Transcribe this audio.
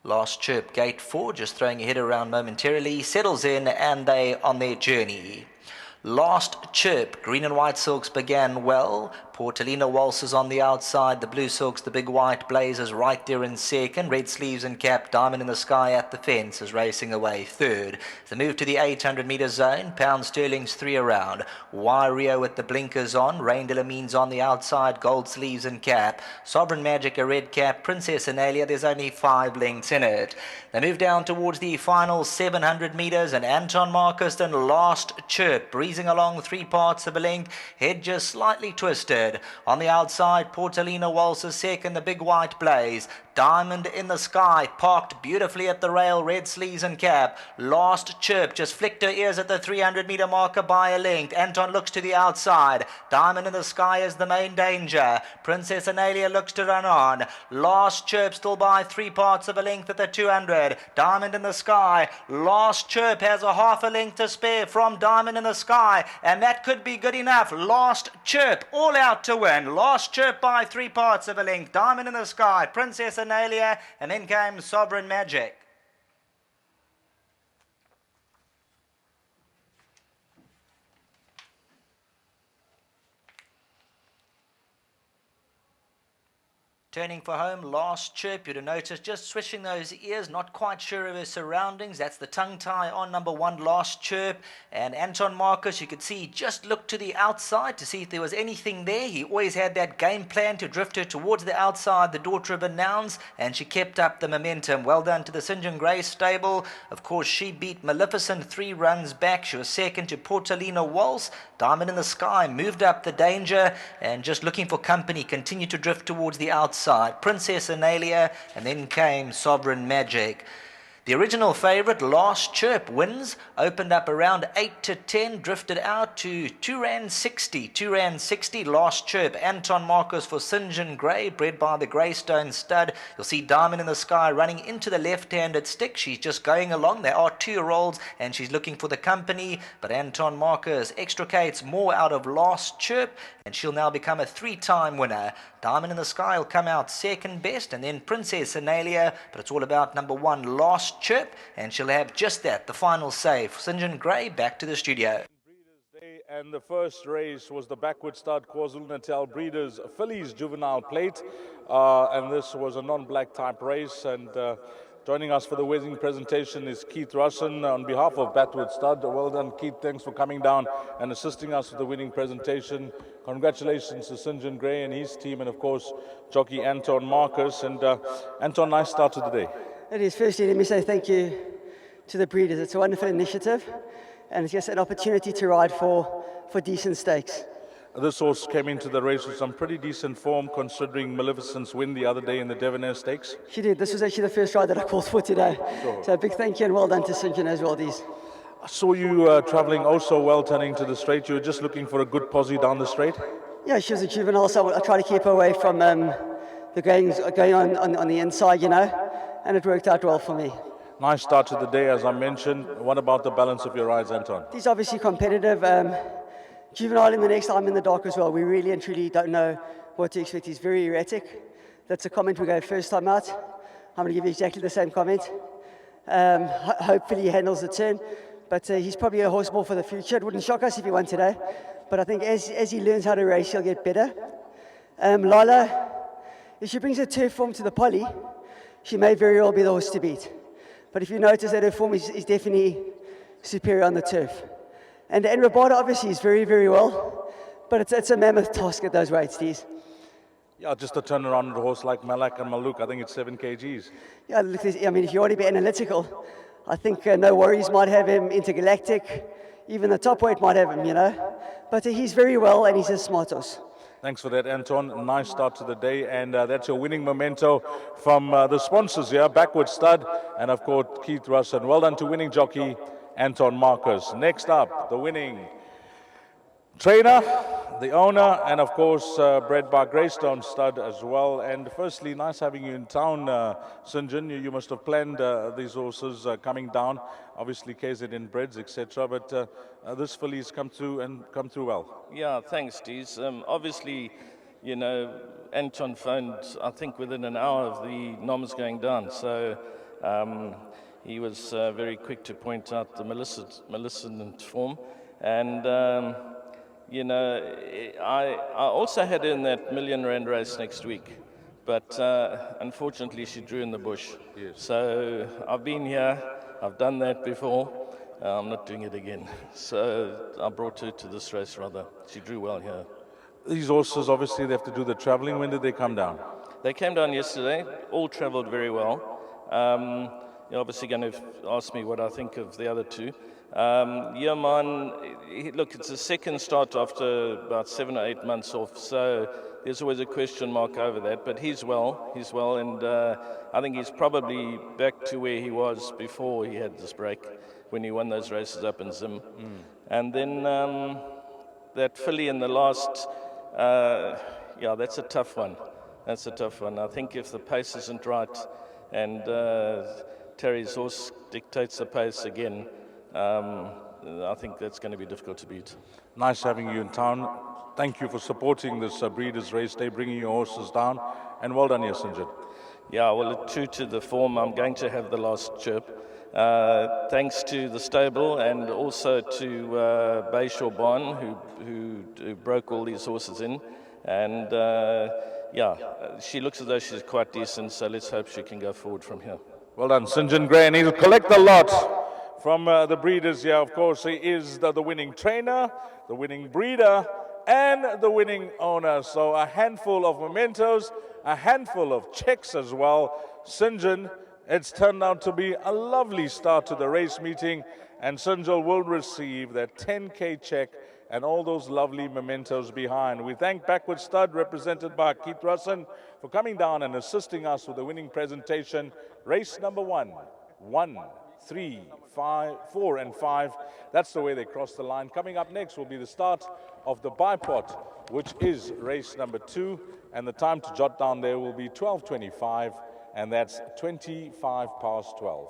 Last Chirp, gate 4, just throwing a head around momentarily, settles in, and they on their journey. Last Chirp, green and white silks began well. Portalina Waltzes on the outside, the blue silks, the big white blazers right there in second. Red sleeves and cap, diamond in the sky at the fence is racing away third. The move to the 800 metre zone, pound sterling's 3 around. Rio with the blinkers on, Rain de la Mine's on the outside, gold sleeves and cap. Sovereign Magic a red cap, Princess Analia, there's only 5 lengths in it. They move down towards the final 700 metres, and Anton Marcus and Last Chirp breezing along 3 parts of a length, head just slightly twisted. On the outside, Portalina Waltzes second, the big white blaze. Diamond in the sky, parked beautifully at the rail, red sleeves and cap. Last Chirp just flicked her ears at the 300 metre marker by a length. Anton looks to the outside. Diamond in the sky is the main danger. Princess Analia looks to run on. Last Chirp still by 3 parts of a length at the 200. Diamond in the sky. Last Chirp has a half a length to spare from Diamond in the sky, and that could be good enough. Last Chirp all out to win. Last Chirp by 3 parts of a length. Diamond in the sky. Princess Analia, and then came Sovereign Magic. Turning for home, Last Chirp, you'd have noticed just swishing those ears, not quite sure of her surroundings. That's the tongue tie on number 1, Last Chirp. And Anton Marcus, you could see, just looked to the outside to see if there was anything there. He always had that game plan to drift her towards the outside, the daughter of Announce, and she kept up the momentum. Well done to the St. John Grey stable. Of course, she beat Maleficent 3 runs back. She was second to Portalina Waltz. Diamond in the Sky moved up the danger, and just looking for company, continued to drift towards the outside. Princess Analia, and then came Sovereign Magic. The original favourite, Last Chirp, wins, opened up around 8 to 10, drifted out to 2 Rand 60. 2 Rand 60, Last Chirp. Anton Marcus for St. John Grey, bred by the Greystone stud. You'll see Diamond in the Sky running into the left-handed stick. She's just going along. There are 2-year-olds, and she's looking for the company, but Anton Marcus extricates more out of Last Chirp, and she'll now become a 3-time winner. Diamond in the Sky will come out second best, and then Princess Analia, but it's all about number 1, Last Chirp, and she'll have just that, the final say. St. John Grey, back to the studio. Breeders' Day, and the first race was the backward start KwaZulu-Natal Breeders Fillies Juvenile Plate, and this was a non-black type race, and joining us for the winning presentation is Keith Russen on behalf of Backward Stud. Well done, Keith. Thanks for coming down and assisting us with the winning presentation. Congratulations to St. John Grey and his team, and of course, jockey Anton Marcus. And Anton, nice start to the day. It is. Firstly, let me say thank you to the breeders. It's a wonderful initiative, and it's just an opportunity to ride for decent stakes. This horse came into the race with some pretty decent form, considering Maleficent's win the other day in the Devonair Stakes. She did. This was actually the first ride that I called for today. Sure. So a big thank you and well done to St. John as well, these. I saw you travelling oh so well turning to the straight. You were just looking for a good posse down the straight? Yeah, she was a juvenile, so I try to keep her away from the going on the inside, you know, and it worked out well for me. Nice start to the day, as I mentioned. What about the balance of your rides, Anton? He's obviously competitive. Juvenile in the next time in the dark as well. We really and truly don't know what to expect. He's very erratic. That's a comment we gave first time out. I'm going to give you exactly the same comment. Hopefully he handles the turn, but he's probably a horse more for the future. It wouldn't shock us if he won today, but I think as he learns how to race, he'll get better. Lala, if she brings her turf form to the poly, she may very well be the horse to beat. But if you notice that her form is definitely superior on the turf. And Rabada obviously is very, very well, but it's a mammoth task at those weights, these. Yeah, just to turn around a horse like Malak and Maluk, I think it's 7 kgs. Yeah, look, I mean, if you want to be analytical, I think No Worries might have him, Intergalactic, even the top weight might have him, you know. But he's very well, and he's a smart horse. Thanks for that, Anton. A nice start to the day, and that's your winning memento from the sponsors here, Backward Stud, and of course, Keith Russen. Well done to winning jockey Anton Marcus. Next up, the winning trainer, the owner, and of course, bred by Greystone Stud as well. And firstly, nice having you in town, St. John. You must have planned these horses coming down, obviously KZN breds, etc. But this filly's come through well. Yeah, thanks, Dees. Obviously, you know, Anton phoned, I think, within an hour of the noms going down. So He was very quick to point out the Millicent form, and you know, I also had her in that £1,000,000 race next week, but unfortunately she drew in the bush. Yes. So I've been here, I've done that before. I'm not doing it again. So I brought her to this race rather. She drew well here. These horses, obviously, they have to do the traveling. When did they come down? They came down yesterday, all travelled very well. You're obviously going to ask me what I think of the other two. Yeoman, look, it's a second start after about 7 or 8 months off, so there's always a question mark over that, but he's well, and I think he's probably back to where he was before he had this break, when he won those races up in Zim. And then that filly in the last, yeah, that's a tough one. That's a tough one. I think if the pace isn't right and Terry's horse dictates the pace again, I think that's going to be difficult to beat. Nice having you in town. Thank you for supporting this Breeders' Race Day, bringing your horses down, and well done here, St. John. Yeah, well, true to the form, I'm going to have the last chirp. Thanks to the stable and also to Bayshore Barn, who broke all these horses in. And yeah, she looks as though she's quite decent, so let's hope she can go forward from here. Well done, St. John Gray, and he'll collect the lot from the breeders here. Of course, he is the winning trainer, the winning breeder, and the winning owner. So a handful of mementos, a handful of checks as well. St. John, it's turned out to be a lovely start to the race meeting, and St. John will receive that 10K check and all those lovely mementos behind. We thank Backward Stud, represented by Keith Russen, for coming down and assisting us with the winning presentation. Race number 1, 1, 3, 5, 4, and 5. That's the way they cross the line. Coming up next will be the start of the bipot, which is race number 2, and the time to jot down there will be 12:25, and that's 25 past 12.